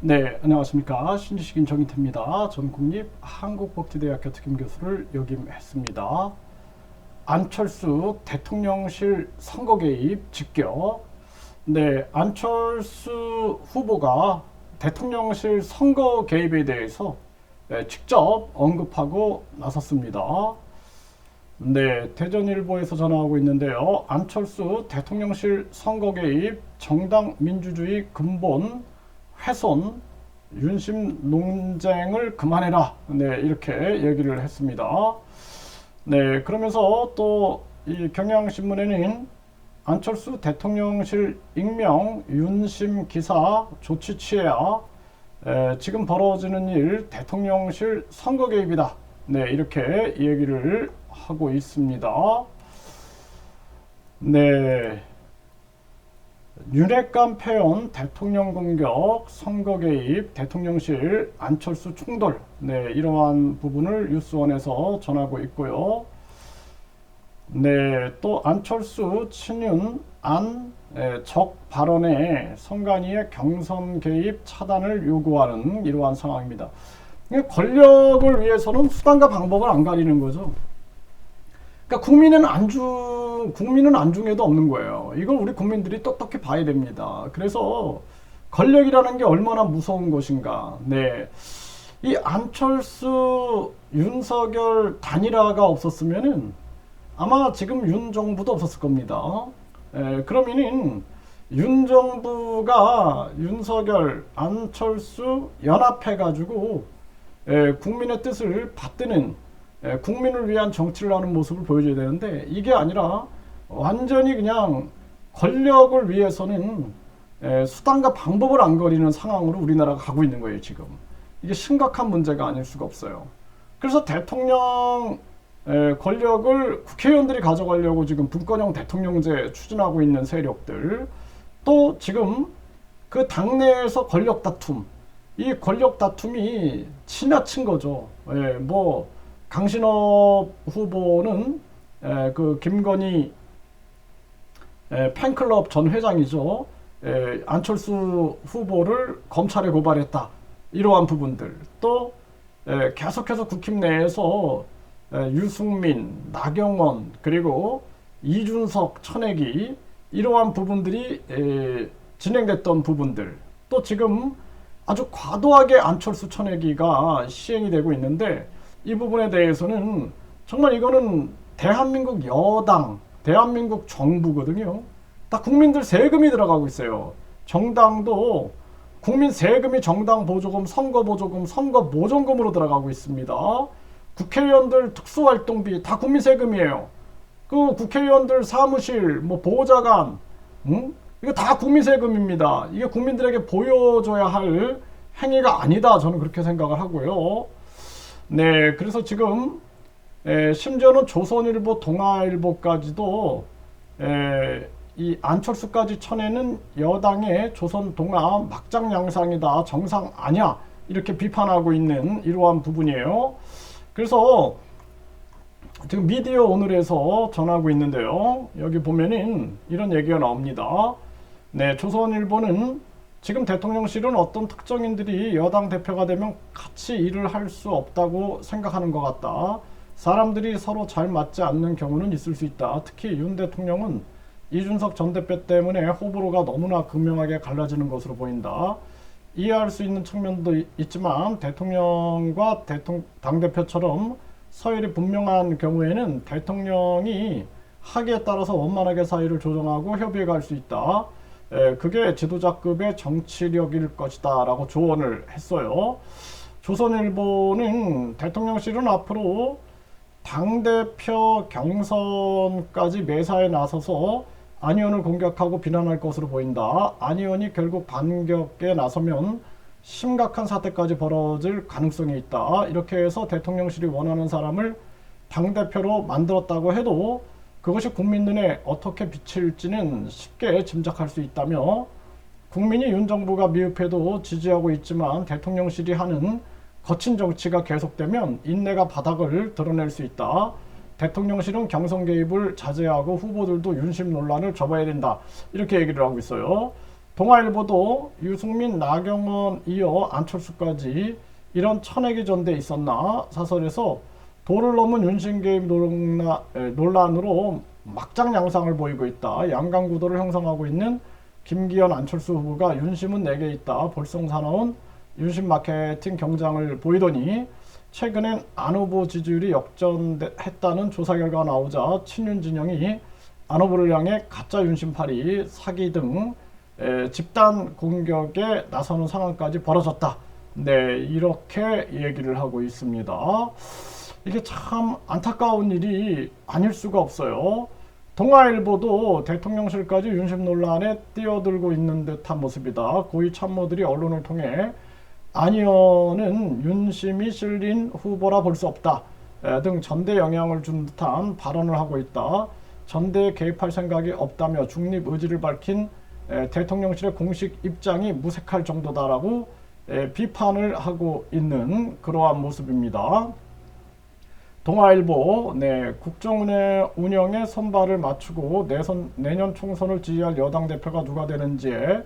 네, 안녕하십니까. 신지식인 정인태입니다. 전 국립한국복지대학교 특임교수를 역임했습니다. 안철수 대통령실 선거 개입 직격. 네, 안철수 후보가 대통령실 선거 개입에 대해서 직접 언급하고 나섰습니다. 네, 대전일보에서 전하고 있는데요. 안철수 대통령실 선거 개입, 정당 민주주의 근본 훼손, 윤심 논쟁을 그만해라. 네, 이렇게 얘기를 했습니다. 네, 그러면서 또 이 경향신문에는 안철수 대통령실 익명 윤심 기사 조치 취해야 지금 벌어지는 일 대통령실 선거 개입이다. 네, 이렇게 얘기를 하고 있습니다. 네. 윤핵관 폐원, 대통령 공격, 선거 개입, 대통령실, 안철수 충돌. 네, 이러한 부분을 뉴스원에서 전하고 있고요. 네, 또 안철수 친윤 적 발언에 선관위의 경선 개입 차단을 요구하는 이러한 상황입니다. 권력을 위해서는 수단과 방법을 안 가리는 거죠. 그러니까 국민은 안중에도 없는 거예요. 이걸 우리 국민들이 똑똑히 봐야 됩니다. 그래서 권력이라는 게 얼마나 무서운 것인가. 네. 이 안철수, 윤석열 단일화가 없었으면은 아마 지금 윤 정부도 없었을 겁니다. 그러면은 윤 정부가 윤석열, 안철수 연합해가지고 국민의 뜻을 받드는 국민을 위한 정치를 하는 모습을 보여줘야 되는데 이게 아니라 완전히 그냥 권력을 위해서는 수단과 방법을 안 거리는 상황으로 우리나라가 가고 있는 거예요, 지금. 이게 심각한 문제가 아닐 수가 없어요. 그래서 대통령 권력을 국회의원들이 가져가려고 지금 분권형 대통령제 추진하고 있는 세력들, 또 지금 그 당내에서 권력 다툼, 이 권력 다툼이 지나친 거죠. 뭐 강신업 후보는 그 김건희 팬클럽 전 회장이죠. 안철수 후보를 검찰에 고발했다. 이러한 부분들. 또 계속해서 국힘 내에서 유승민, 나경원, 그리고 이준석 쳐내기 이러한 부분들이 진행됐던 부분들. 또 지금 아주 과도하게 안철수 쳐내기가 시행이 되고 있는데 이 부분에 대해서는 정말 이거는 대한민국 여당, 대한민국 정부거든요. 다 국민들 세금이 들어가고 있어요. 정당도 국민 세금이 정당 보조금, 선거 보조금, 선거 모전금으로 들어가고 있습니다. 국회의원들 특수활동비 다 국민 세금이에요. 그 국회의원들 사무실, 뭐 보좌관, 이거 다 국민 세금입니다. 이게 국민들에게 보여줘야 할 행위가 아니다. 저는 그렇게 생각을 하고요. 네, 그래서 지금 심지어는 조선일보, 동아일보까지도 이 안철수까지 쳐내는 여당의 조선 동아 막장 양상이다, 정상 아니야 이렇게 비판하고 있는 이러한 부분이에요. 그래서 지금 미디어 오늘에서 전하고 있는데요. 여기 보면은 이런 얘기가 나옵니다. 네, 조선일보는 지금 대통령실은 어떤 특정인들이 여당 대표가 되면 같이 일을 할 수 없다고 생각하는 것 같다. 사람들이 서로 잘 맞지 않는 경우는 있을 수 있다. 특히 윤 대통령은 이준석 전 대표 때문에 호불호가 너무나 극명하게 갈라지는 것으로 보인다. 이해할 수 있는 측면도 있지만 대통령과 당대표처럼 서열이 분명한 경우에는 대통령이 하기에 따라서 원만하게 사이를 조정하고 협의해 갈 수 있다. 그게 지도자급의 정치력일 것이다 라고 조언을 했어요. 조선일보는 대통령실은 앞으로 당대표 경선까지 매사에 나서서 안 의원을 공격하고 비난할 것으로 보인다. 안 의원이 결국 반격에 나서면 심각한 사태까지 벌어질 가능성이 있다. 이렇게 해서 대통령실이 원하는 사람을 당대표로 만들었다고 해도 그것이 국민 눈에 어떻게 비칠지는 쉽게 짐작할 수 있다며 국민이 윤 정부가 미흡해도 지지하고 있지만 대통령실이 하는 거친 정치가 계속되면 인내가 바닥을 드러낼 수 있다. 대통령실은 경선 개입을 자제하고 후보들도 윤심 논란을 접어야 된다. 이렇게 얘기를 하고 있어요. 동아일보도 유승민, 나경원 이어 안철수까지 이런 천액이 전대 있었나 사설에서 도를 넘은 윤심 개입 논란으로 막장 양상을 보이고 있다. 양강구도를 형성하고 있는 김기현, 안철수 후보가 윤심은 내게 있다. 볼성 사나운 윤심 마케팅 경장을 보이더니 최근엔 안 후보 지지율이 역전했다는 조사 결과가 나오자 친윤 진영이 안 후보를 향해 가짜 윤심팔이, 사기 등 집단 공격에 나서는 상황까지 벌어졌다. 네, 이렇게 얘기를 하고 있습니다. 이게 참 안타까운 일이 아닐 수가 없어요. 동아일보도 대통령실까지 윤심 논란에 뛰어들고 있는 듯한 모습이다. 고위 참모들이 언론을 통해 안 의원은 윤심이 실린 후보라 볼 수 없다 등 전대 영향을 준 듯한 발언을 하고 있다. 전대에 개입할 생각이 없다며 중립 의지를 밝힌 대통령실의 공식 입장이 무색할 정도다라고 비판을 하고 있는 그러한 모습입니다. 동아일보, 국정 운영에 선발을 맞추고 내년 총선을 지휘할 여당 대표가 누가 되는지에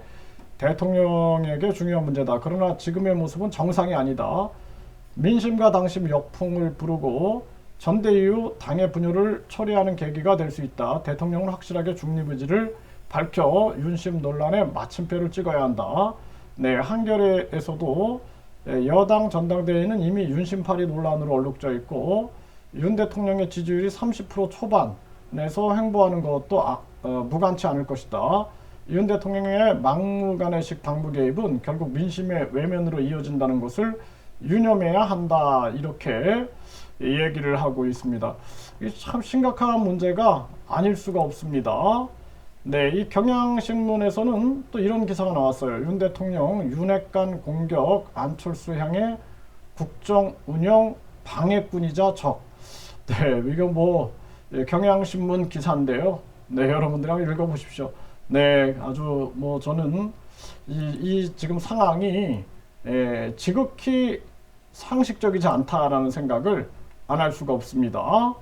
대통령에게 중요한 문제다. 그러나 지금의 모습은 정상이 아니다. 민심과 당심 역풍을 부르고 전대 이후 당의 분열을 처리하는 계기가 될 수 있다. 대통령은 확실하게 중립 의지를 밝혀 윤심 논란에 마침표를 찍어야 한다. 한겨레에서도 여당 전당대회는 이미 윤심팔이 논란으로 얼룩져 있고 윤 대통령의 지지율이 30% 초반에서 횡보하는 것도 무관치 않을 것이다. 윤 대통령의 막무가내식 당부 개입은 결국 민심의 외면으로 이어진다는 것을 유념해야 한다. 이렇게 얘기를 하고 있습니다. 이게 참 심각한 문제가 아닐 수가 없습니다. 이 경향신문에서는 또 이런 기사가 나왔어요. 윤 대통령 윤핵관 공격 안철수 향해 국정 운영 방해꾼이자 적. 이거 뭐 경향신문 기사인데요. 여러분들이 한번 읽어보십시오. 아주 뭐 저는 이 지금 상황이 지극히 상식적이지 않다라는 생각을 안 할 수가 없습니다.